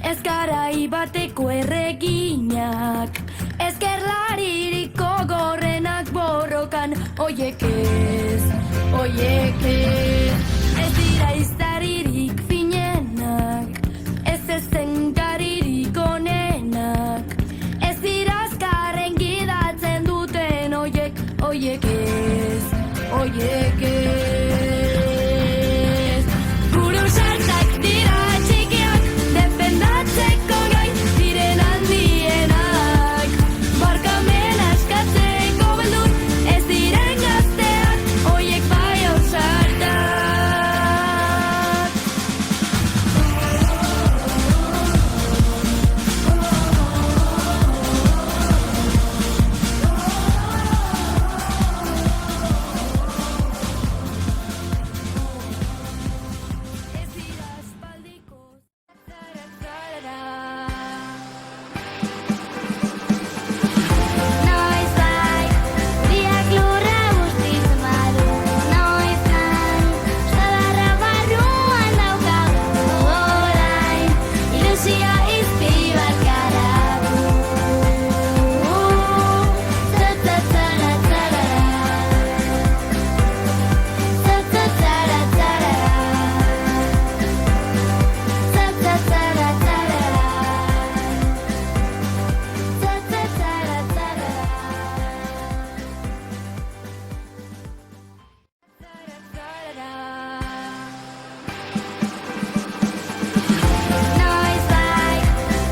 Ez garai bateko erreginak, ezkerlaririk gogorrenak borrokan, oiek ez. Ez dira iztaririk finenak, ez ezenkaririk onenak, ez dira azkarren gidatzen duten, oiek ez. Gure usartak dira txikiak, defendatzeko gai diren handienak, barkamena eskatzeko beldur, ez diren gazteak, oiek bai ausartak. Ez dira aspaldiko Noizbait, biak lurra guztiz badu. Noizbait, zadarra barruan daukagu. Orain, ilusioa izpi bat gara du. Zatzatzara-tzarara. Zatzatzara-tzarara. Zatzatzara-tzarara. Noizbait,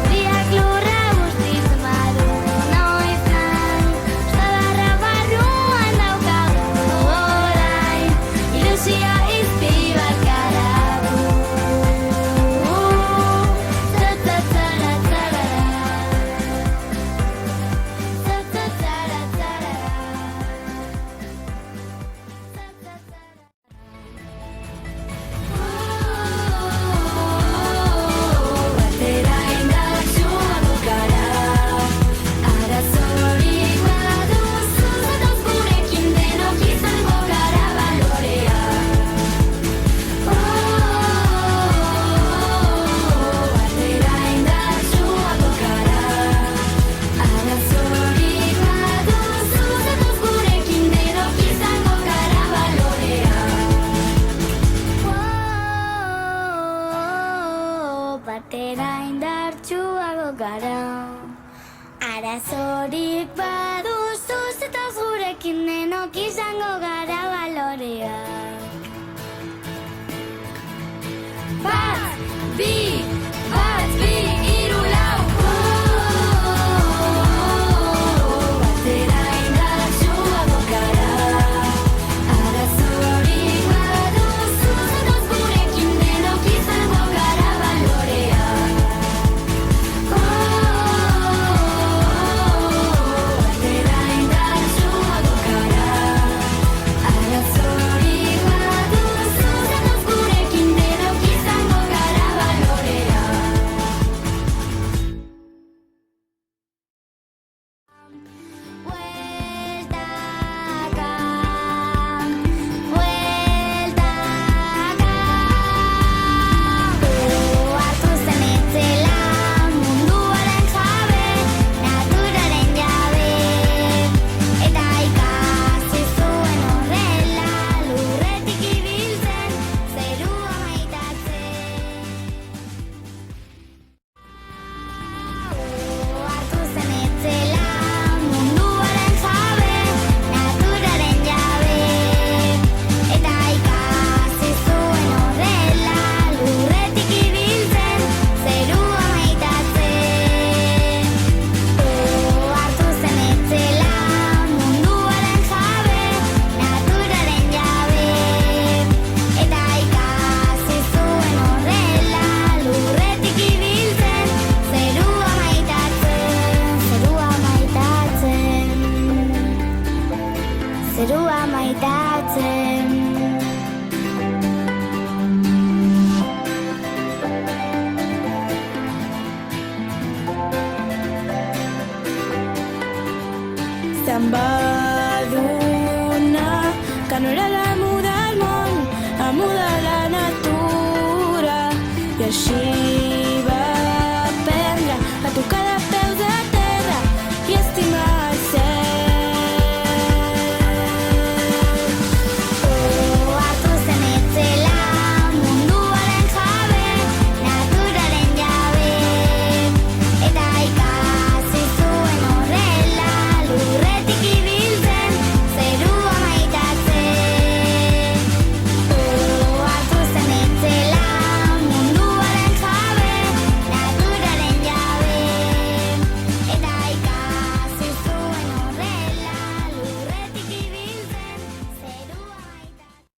biak lurra guztiz badu. Noizbait, zadarra barruan daukagu. Orain, ilusioa izpi bat gara du. Zatzatzara-tzarara. Zatzatzara-tzarara. Batera indartsuago gara, arazorik baduzu, zatoz gurekin denok izango gara balorea. Batera indartsuago gara, arazorik baduzu, zatoz gurekin denok izango gara balorea. Batera indartsuago gara. Arazorik baduzu, zetoz gurekin denok izango gara baloreak. Bat, bi, hiru, lau. Batera indartsuago gara, arazorik baduzu, zatoz gurekin denok izango gara balorea. Batera indartsuago gara, arazorik baduzu, zatoz gurekin denok izango gara balorea. Bueltaka, bueltaka. Hartu zen etzela munduaren jabe, naturaren jabe. Eta ikasi zuen horrela, lurretik ibiltzen, zerua maitatzen. Hartu zen etzela munduaren jabe, naturaren jabe. Eta ikasi zuen horrela, lurretik ibiltzen, zerua maitatzen. Hartu zen etzela munduaren jabe, naturaren jabe. Eta ikasi zuen horrela, lurretik ibiltzen, zerua maitatzen, zerua maitatzen, zerua maitatzen. Zambaduna, canorala muda el món, amuda la natura, i així